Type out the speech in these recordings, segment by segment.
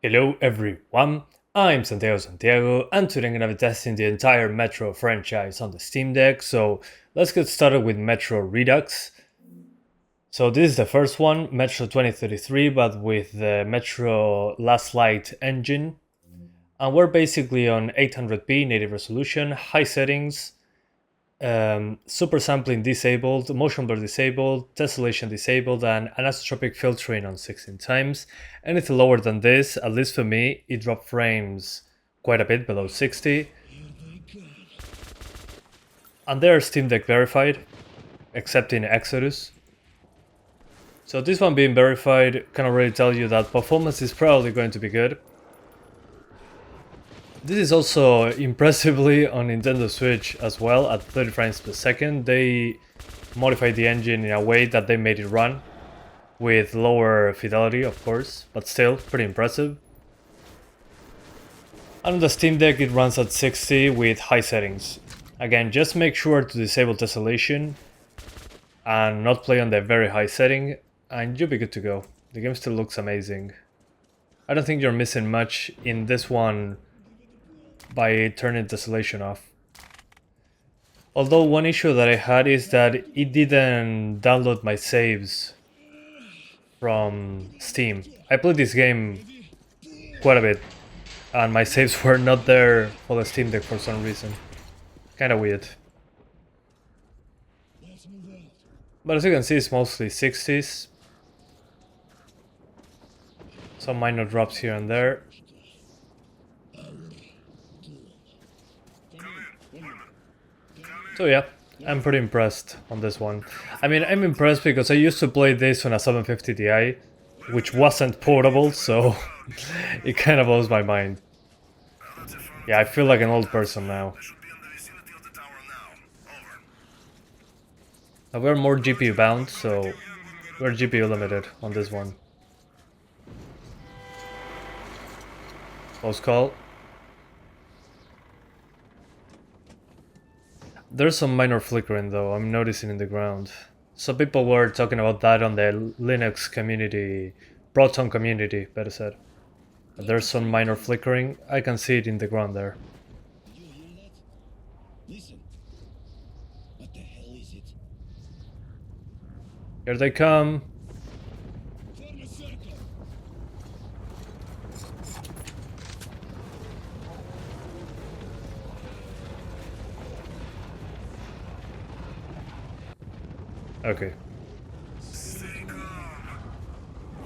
Hello everyone, I'm Santiago, and today I'm gonna be testing the entire Metro franchise on the Steam Deck, so let's get started with Metro Redux. So this is the first one, Metro 2033, but with the Metro Last Light engine. And we're basically on 800p native resolution, high settings, super sampling disabled, motion blur disabled, tessellation disabled, and anisotropic filtering on 16 times. Anything lower than this, at least for me, it dropped frames quite a bit below 60. And they are Steam Deck verified, except in Exodus. So this one being verified can already tell you that performance is probably going to be good. This is also impressively on Nintendo Switch as well at 30 frames per second. They modified the engine in a way that they made it run with lower fidelity, of course, but still pretty impressive. And on the Steam Deck it runs at 60 with high settings. Again, just make sure to disable tessellation and not play on the very high setting and you'll be good to go. The game still looks amazing. I don't think you're missing much in this one by turning tessellation off. Although one issue that I had is that it didn't download my saves from Steam. I played this game quite a bit and my saves were not there for the Steam Deck for some reason. Kinda weird. But as you can see, it's mostly 60s. Some minor drops here and there. So yeah, I'm pretty impressed on this one. I mean, I'm impressed because I used to play this on a 750 Ti, which wasn't portable, so it kind of blows my mind. Yeah, I feel like an old person now. Now we're more GPU bound, so we're GPU limited on this one. Close call. There's some minor flickering though, I'm noticing in the ground. Some people were talking about that on the Linux community, Proton community, better said. There's some minor flickering, I can see it in the ground there. Did you hear that? Listen. What the hell is it? Here they come. Form a circle. Okay.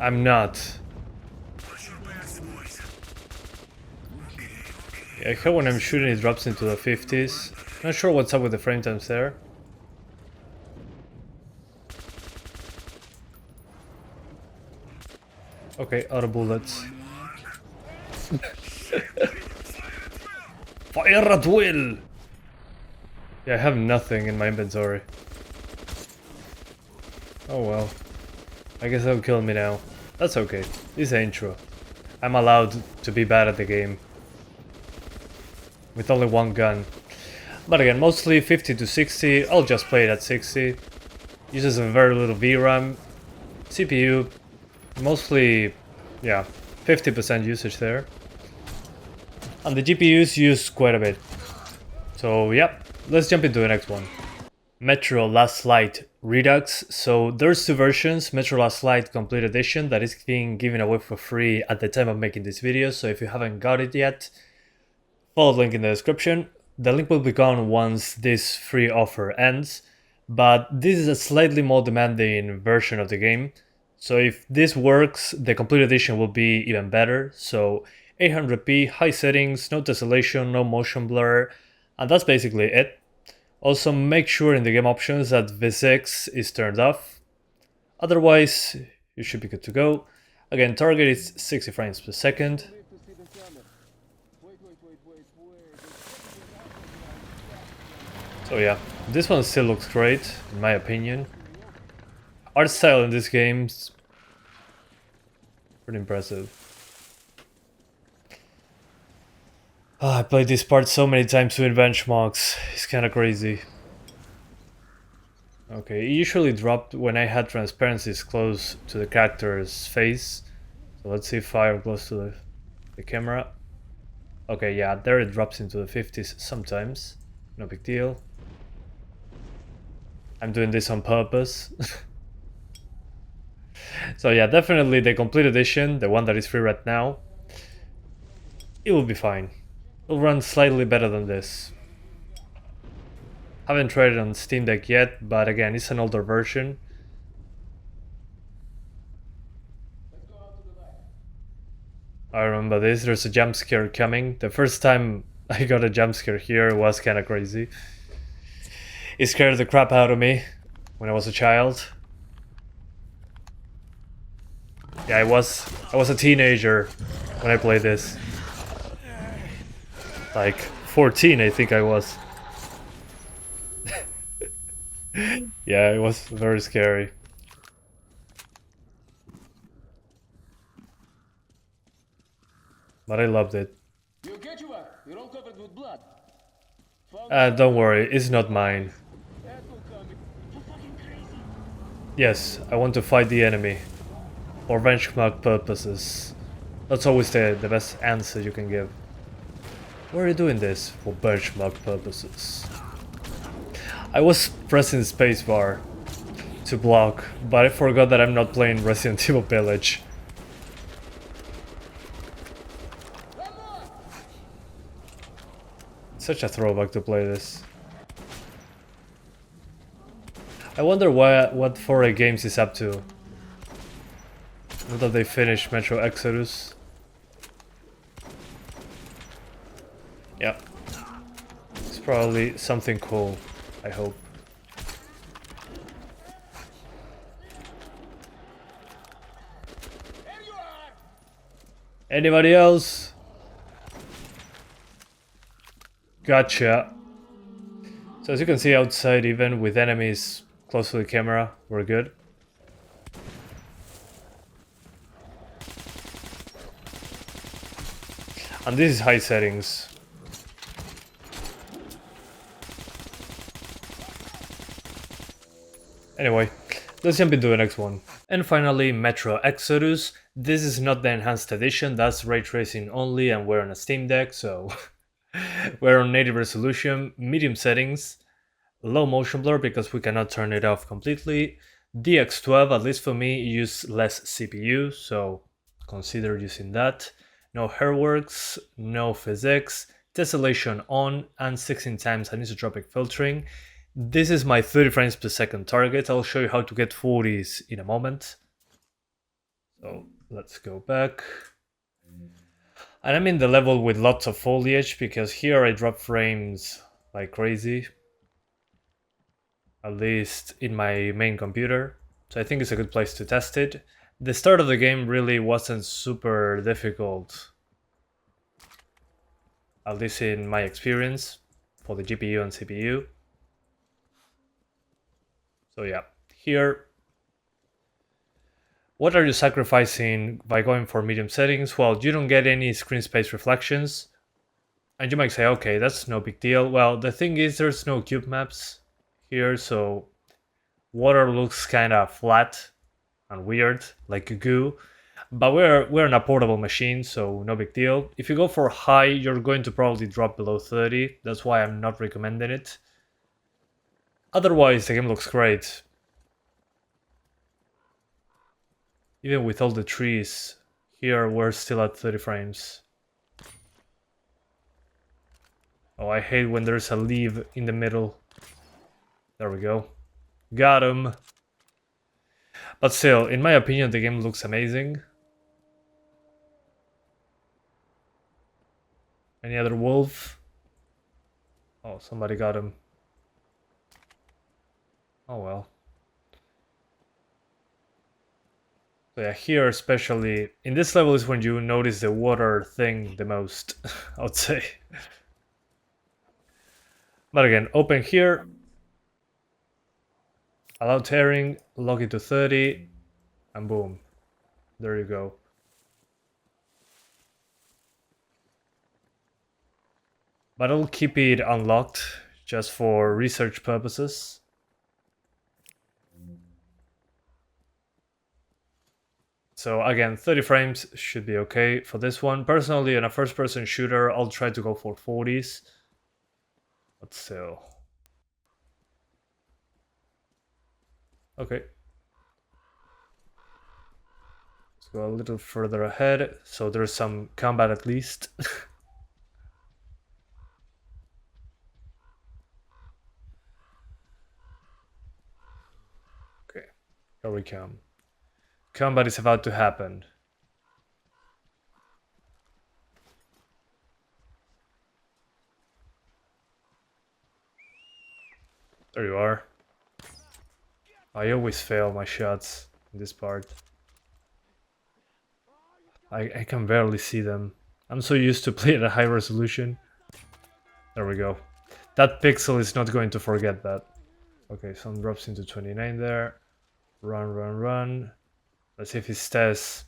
I'm not. Yeah, I heard when I'm shooting it drops into the 50s. Not sure what's up with the frame times there. Okay, out of bullets. Fire at will! Yeah, I have nothing in my inventory. Oh well. I guess they'll kill me now. That's okay. This is an intro. I'm allowed to be bad at the game. With only one gun. But again, mostly 50 to 60. I'll just play it at 60. Uses a very little VRAM. CPU, mostly, yeah, 50% usage there. And the GPUs use quite a bit. So yeah, let's jump into the next one. Metro Last Light Redux. So there's two versions, Metro Last Light Complete Edition that is being given away for free at the time of making this video. So if you haven't got it yet, follow the link in the description. The link will be gone once this free offer ends, but this is a slightly more demanding version of the game. So if this works, the complete edition will be even better. So 800p, high settings, no tessellation, no motion blur, and that's basically it. Also make sure in the game options that VSX is turned off. Otherwise, you should be good to go. Again, target is 60 frames per second. So yeah, this one still looks great, in my opinion. Art style in this game's pretty impressive. I played this part so many times with benchmarks, it's kinda crazy. Okay, it usually dropped when I had transparencies close to the character's face. So let's see fire close to the the camera. Okay, yeah, there it drops into the 50s sometimes. No big deal. I'm doing this on purpose. So yeah, definitely the complete edition, the one that is free right now, it will be fine. It'll run slightly better than this. Haven't tried it on Steam Deck yet, but again, it's an older version. I remember this, there's a jump scare coming. The first time I got a jump scare here was kinda crazy. It scared the crap out of me when I was a child. Yeah, I was a teenager when I played this. Like 14, I think I was. Yeah, it was very scary. But I loved it. You okay, чувак? You're all covered with blood. Don't worry, it's not mine. That will come. You're fucking crazy. Yes, I want to fight the enemy. For benchmark purposes. That's always the best answer you can give. Why are you doing this? For benchmark purposes. I was pressing spacebar to block, but I forgot that I'm not playing Resident Evil Village. Such a throwback to play this. I wonder what 4A Games is up to. Now that they finished Metro Exodus. Yep. It's probably something cool, I hope. There you are. Anybody else? Gotcha. So as you can see outside, even with enemies close to the camera, we're good. And this is high settings. Anyway, let's jump into the next one. And finally, Metro Exodus. This is not the enhanced edition, that's ray tracing only, and we're on a Steam Deck, so we're on native resolution, medium settings, low motion blur because we cannot turn it off completely. DX12, at least for me, use less CPU, so consider using that. No hairworks, no physics, tessellation on, and 16 times anisotropic filtering. This is my 30 frames per second target. I'll show you how to get 40s in a moment. So let's go back. And I'm in the level with lots of foliage because here I drop frames like crazy. At least in my main computer. So I think it's a good place to test it. The start of the game really wasn't super difficult. At least in my experience for the GPU and CPU. So yeah, here. What are you sacrificing by going for medium settings? Well, you don't get any screen space reflections. And you might say, okay, that's no big deal. Well, the thing is there's no cube maps here, so water looks kind of flat and weird, like goo. But we're in a portable machine, so no big deal. If you go for high, you're going to probably drop below 30. That's why I'm not recommending it. Otherwise, the game looks great. Even with all the trees, here we're still at 30 frames. Oh, I hate when there's a leaf in the middle. There we go. Got him. But still, in my opinion, the game looks amazing. Any other wolf? Oh, somebody got him. Oh well. So yeah, here especially, in this level is when you notice the water thing the most, I would say. But again, open here. Allow tearing, lock it to 30, and boom. There you go. But I'll keep it unlocked just for research purposes. So again, 30 frames should be okay for this one. Personally, in a first-person shooter, I'll try to go for 40s. But still. Okay. Let's go a little further ahead, so there's some combat at least. Okay, here we come. Combat is about to happen. There you are. I always fail my shots in this part. I can barely see them. I'm so used to playing at high resolution. There we go. That pixel is not going to forget that. Okay, some drops into 29 there. Run, run, run. Let's see if he stays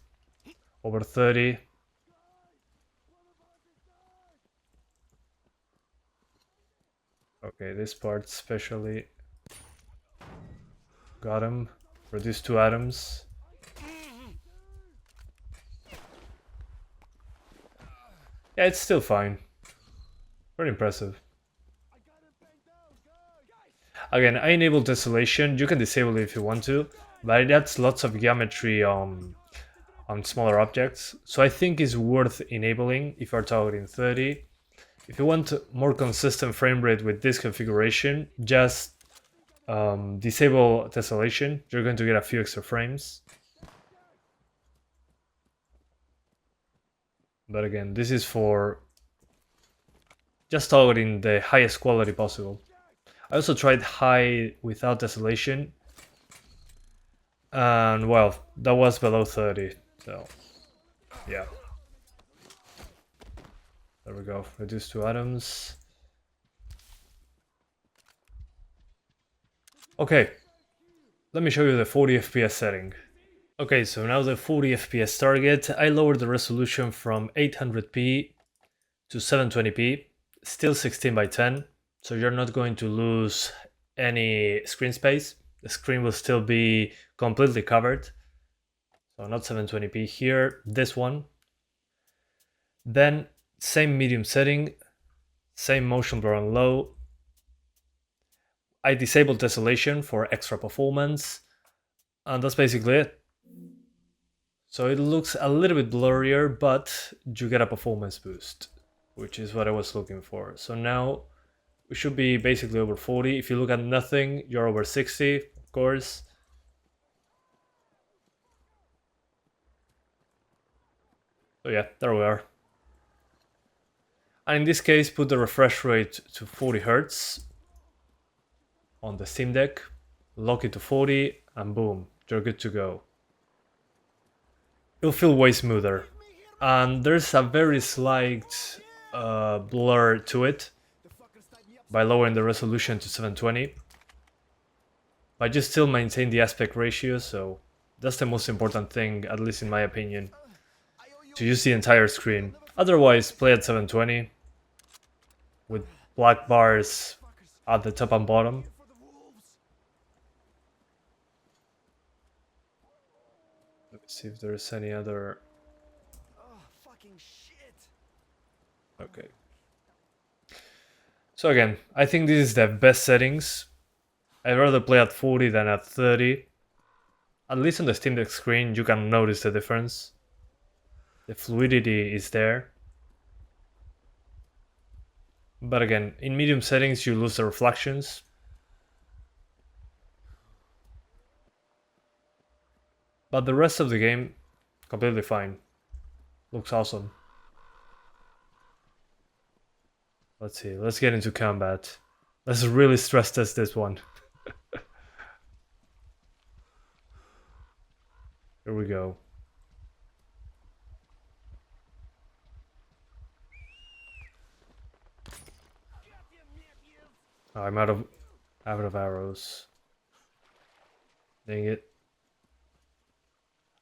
over 30. Okay, this part especially. Got him. Reduce 2 atoms. Yeah, it's still fine. Pretty impressive. Again, I enable Tessellation. You can disable it if you want to, but it adds lots of geometry on smaller objects. So I think it's worth enabling if you're targeting 30. If you want more consistent frame rate with this configuration, just disable Tessellation. You're going to get a few extra frames. But again, this is for just targeting the highest quality possible. I also tried high without Tessellation, and well, that was below 30, so yeah. There we go, reduce 2 atoms. Okay, let me show you the 40 FPS setting. Okay, so now the 40 FPS target, I lowered the resolution from 800p to 720p, still 16 by 10, so you're not going to lose any screen space. The screen will still be completely covered. So not 720p here, this one. Then same medium setting, same motion blur on low. I disabled Tessellation for extra performance, and that's basically it. So it looks a little bit blurrier, but you get a performance boost, which is what I was looking for. So now we should be basically over 40. If you look at nothing, you're over 60, of course. So yeah, there we are. And in this case, put the refresh rate to 40 Hz on the Steam Deck, lock it to 40, and boom, you're good to go. It'll feel way smoother. And there's a very slight blur to it by lowering the resolution to 720. But you still maintain the aspect ratio, so that's the most important thing, at least in my opinion. To use the entire screen. Otherwise, play at 720 with black bars at the top and bottom. Let me see if there's any other. Okay. So again, I think this is the best settings. I'd rather play at 40 than at 30. At least on the Steam Deck screen, you can notice the difference. The fluidity is there. But again, in medium settings, you lose the reflections. But the rest of the game, completely fine. Looks awesome. Let's see, let's get into combat. Let's really stress test this one. Here we go. Oh, I'm out of arrows. Dang it.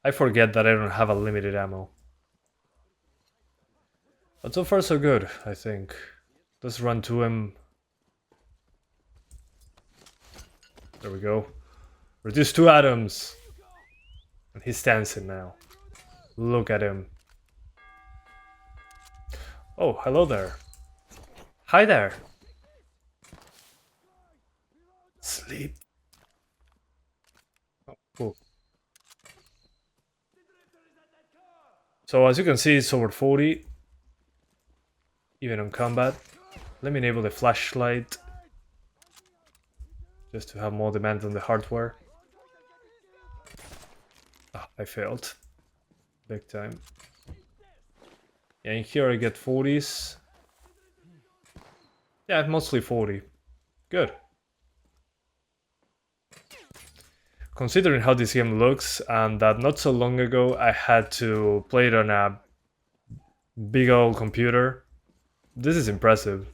I forget that I don't have a limited ammo. But so far so good, I think. Let's run to him. There we go. Reduce 2 atoms. And he's dancing now. Look at him. Oh, hello there. Hi there. Sleep. Oh, cool. So as you can see, it's over 40. Even on combat. Let me enable the flashlight. Just to have more demand on the hardware. Ah, I failed. Big time. Yeah, in here I get 40s. Yeah, mostly 40. Good. Considering how this game looks, and that not so long ago I had to play it on a big old computer, this is impressive.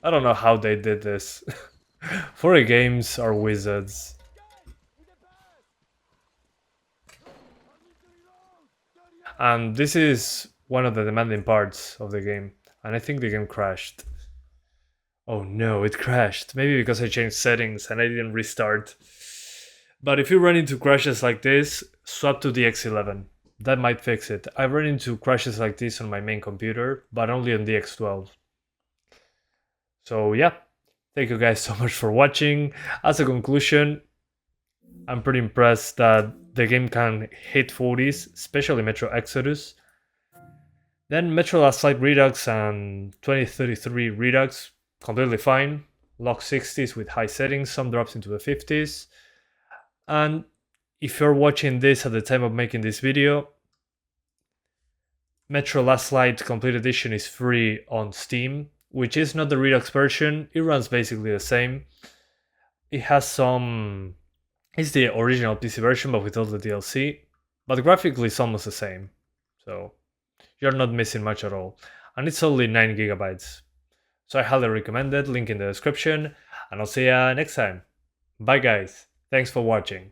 I don't know how they did this. 4A games are wizards. And this is one of the demanding parts of the game, and I think the game crashed. Oh no, it crashed. Maybe because I changed settings and I didn't restart. But if you run into crashes like this, swap to the X11. That might fix it. I've run into crashes like this on my main computer, but only on the X12. So yeah, thank you guys so much for watching. As a conclusion, I'm pretty impressed that the game can hit 40s, especially Metro Exodus. Then Metro Last Light Redux and 2033 Redux, completely fine. Lock 60s with high settings, some drops into the 50s. And if you're watching this at the time of making this video, Metro Last Light Complete Edition is free on Steam, which is not the Redux version. It runs basically the same. It has some... It's the original PC version, but with all the DLC. But graphically it's almost the same. So you're not missing much at all. And it's only 9 gigabytes. So I highly recommend it, link in the description. And I'll see ya next time. Bye guys. Thanks for watching.